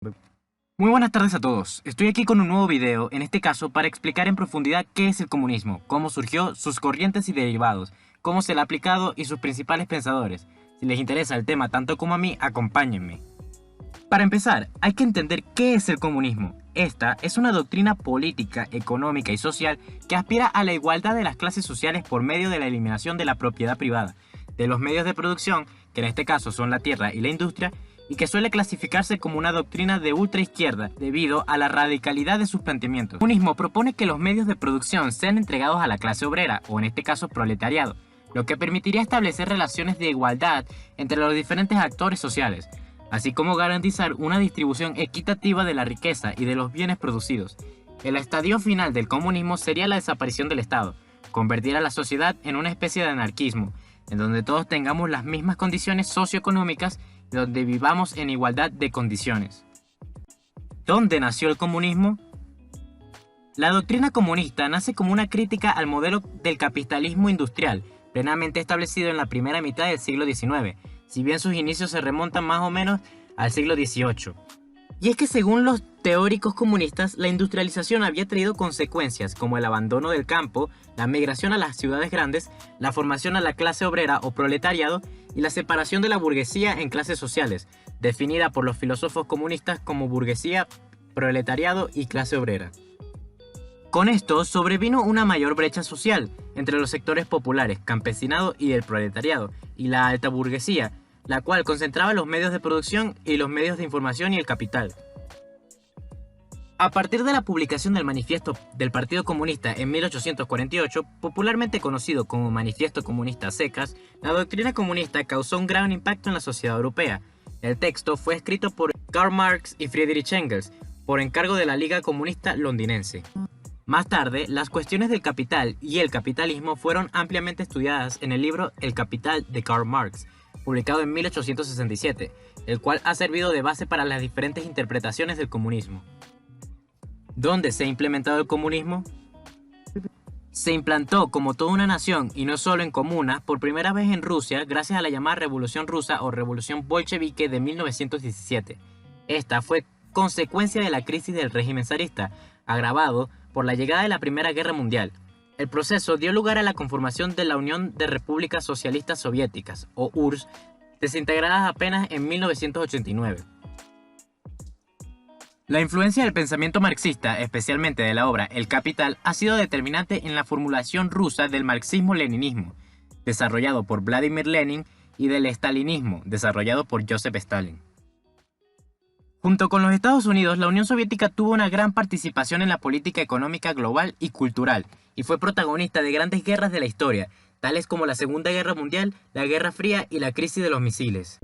Muy buenas tardes a todos. Estoy aquí con un nuevo video, en este caso para explicar en profundidad qué es el comunismo, cómo surgió, sus corrientes y derivados, cómo se le ha aplicado y sus principales pensadores. Si les interesa el tema tanto como a mí, acompáñenme. Para empezar, hay que entender qué es el comunismo. Esta es una doctrina política, económica y social que aspira a la igualdad de las clases sociales por medio de la eliminación de la propiedad privada, de los medios de producción, que en este caso son la tierra y la industria, y que suele clasificarse como una doctrina de ultraizquierda debido a la radicalidad de sus planteamientos. El comunismo propone que los medios de producción sean entregados a la clase obrera, o en este caso proletariado, lo que permitiría establecer relaciones de igualdad entre los diferentes actores sociales, así como garantizar una distribución equitativa de la riqueza y de los bienes producidos. El estadio final del comunismo sería la desaparición del Estado, convertir a la sociedad en una especie de anarquismo, en donde todos tengamos las mismas condiciones socioeconómicas y donde vivamos en igualdad de condiciones. ¿Dónde nació el comunismo? La doctrina comunista nace como una crítica al modelo del capitalismo industrial, plenamente establecido en la primera mitad del siglo XIX, si bien sus inicios se remontan más o menos al siglo XVIII. Y es que según los teóricos comunistas, la industrialización había traído consecuencias como el abandono del campo, la migración a las ciudades grandes, la formación a la clase obrera o proletariado y la separación de la burguesía en clases sociales, definida por los filósofos comunistas como burguesía, proletariado y clase obrera. Con esto sobrevino una mayor brecha social entre los sectores populares, campesinado y el proletariado, y la alta burguesía, la cual concentraba los medios de producción y los medios de información y el capital. A partir de la publicación del Manifiesto del Partido Comunista en 1848, popularmente conocido como Manifiesto Comunista a secas, la doctrina comunista causó un gran impacto en la sociedad europea. El texto fue escrito por Karl Marx y Friedrich Engels, por encargo de la Liga Comunista Londinense. Más tarde, las cuestiones del capital y el capitalismo fueron ampliamente estudiadas en el libro El Capital de Karl Marx, publicado en 1867, el cual ha servido de base para las diferentes interpretaciones del comunismo. ¿Dónde se ha implementado el comunismo? Se implantó como toda una nación y no solo en comunas por primera vez en Rusia gracias a la llamada Revolución Rusa o Revolución Bolchevique de 1917. Esta fue consecuencia de la crisis del régimen zarista, agravado por la llegada de la Primera Guerra Mundial. El proceso dio lugar a la conformación de la Unión de Repúblicas Socialistas Soviéticas, o URSS, desintegradas apenas en 1989. La influencia del pensamiento marxista, especialmente de la obra El Capital, ha sido determinante en la formulación rusa del marxismo-leninismo, desarrollado por Vladimir Lenin, y del estalinismo, desarrollado por Joseph Stalin. Junto con los Estados Unidos, la Unión Soviética tuvo una gran participación en la política económica global y cultural, y fue protagonista de grandes guerras de la historia, tales como la Segunda Guerra Mundial, la Guerra Fría y la crisis de los misiles.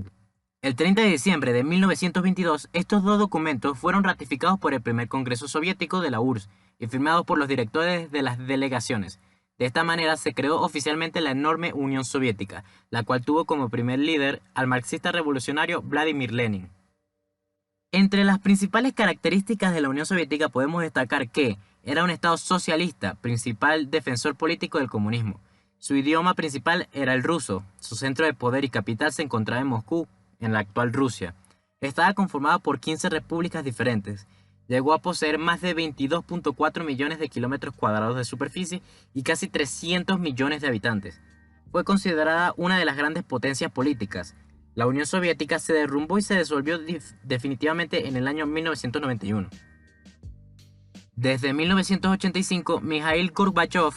El 30 de diciembre de 1922, estos dos documentos fueron ratificados por el primer Congreso Soviético de la URSS y firmados por los directores de las delegaciones. De esta manera se creó oficialmente la enorme Unión Soviética, la cual tuvo como primer líder al marxista revolucionario Vladimir Lenin. Entre las principales características de la Unión Soviética podemos destacar que era un Estado socialista, principal defensor político del comunismo. Su idioma principal era el ruso, su centro de poder y capital se encontraba en Moscú, en la actual Rusia. Estaba conformada por 15 repúblicas diferentes. Llegó a poseer más de 22.4 millones de kilómetros cuadrados de superficie y casi 300 millones de habitantes. Fue considerada una de las grandes potencias políticas. La Unión Soviética se derrumbó y se disolvió definitivamente en el año 1991. Desde 1985, Mikhail Gorbachev,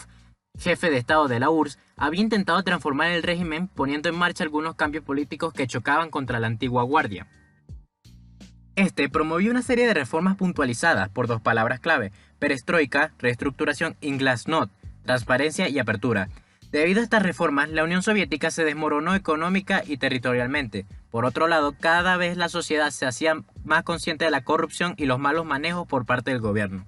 jefe de Estado de la URSS, había intentado transformar el régimen poniendo en marcha algunos cambios políticos que chocaban contra la antigua guardia. Este promovió una serie de reformas puntualizadas por dos palabras clave: perestroika, reestructuración, y glasnost, transparencia y apertura. Debido a estas reformas, la Unión Soviética se desmoronó económica y territorialmente. Por otro lado, cada vez la sociedad se hacía más consciente de la corrupción y los malos manejos por parte del gobierno.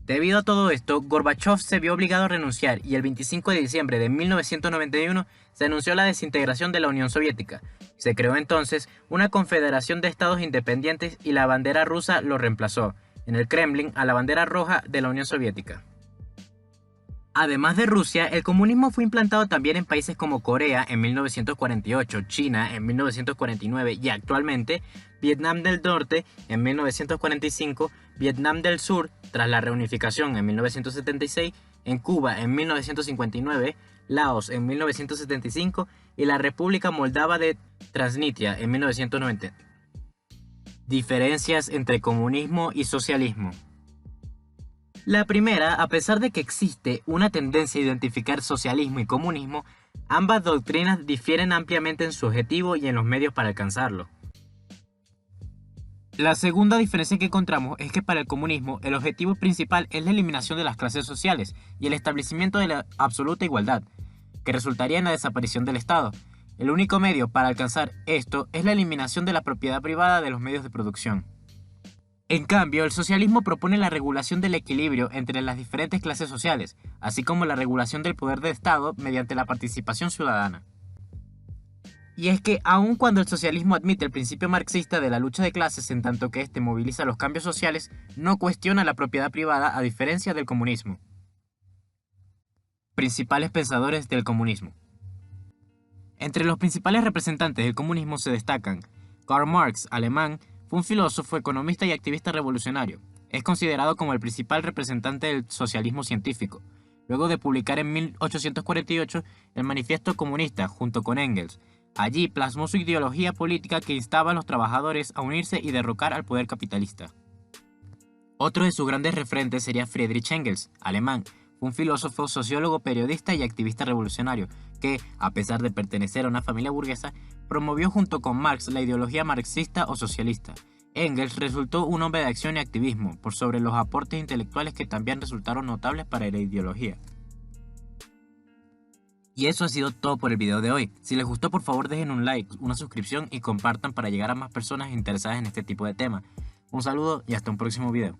Debido a todo esto, Gorbachev se vio obligado a renunciar y el 25 de diciembre de 1991 se anunció la desintegración de la Unión Soviética. Se creó entonces una confederación de estados independientes y la bandera rusa lo reemplazó, en el Kremlin, a la bandera roja de la Unión Soviética. Además de Rusia, el comunismo fue implantado también en países como Corea en 1948, China en 1949 y actualmente Vietnam del Norte en 1945, Vietnam del Sur tras la reunificación en 1976, en Cuba en 1959, Laos en 1975 y la República Moldava de Transnistria en 1990. Diferencias entre comunismo y socialismo. La primera, a pesar de que existe una tendencia a identificar socialismo y comunismo, ambas doctrinas difieren ampliamente en su objetivo y en los medios para alcanzarlo. La segunda diferencia que encontramos es que para el comunismo el objetivo principal es la eliminación de las clases sociales y el establecimiento de la absoluta igualdad, que resultaría en la desaparición del Estado. El único medio para alcanzar esto es la eliminación de la propiedad privada de los medios de producción. En cambio, el socialismo propone la regulación del equilibrio entre las diferentes clases sociales, así como la regulación del poder del Estado mediante la participación ciudadana. Y es que, aun cuando el socialismo admite el principio marxista de la lucha de clases en tanto que éste moviliza los cambios sociales, no cuestiona la propiedad privada a diferencia del comunismo. Principales pensadores del comunismo. Entre los principales representantes del comunismo se destacan Karl Marx, alemán. Fue un filósofo, economista y activista revolucionario. Es considerado como el principal representante del socialismo científico, luego de publicar en 1848 el Manifiesto Comunista junto con Engels. Allí plasmó su ideología política que instaba a los trabajadores a unirse y derrocar al poder capitalista. Otro de sus grandes referentes sería Friedrich Engels, alemán. Fue un filósofo, sociólogo, periodista y activista revolucionario que, a pesar de pertenecer a una familia burguesa, promovió junto con Marx la ideología marxista o socialista. Engels resultó un hombre de acción y activismo, por sobre los aportes intelectuales que también resultaron notables para la ideología. Y eso ha sido todo por el video de hoy. Si les gustó, por favor dejen un like, una suscripción y compartan para llegar a más personas interesadas en este tipo de temas. Un saludo y hasta un próximo video.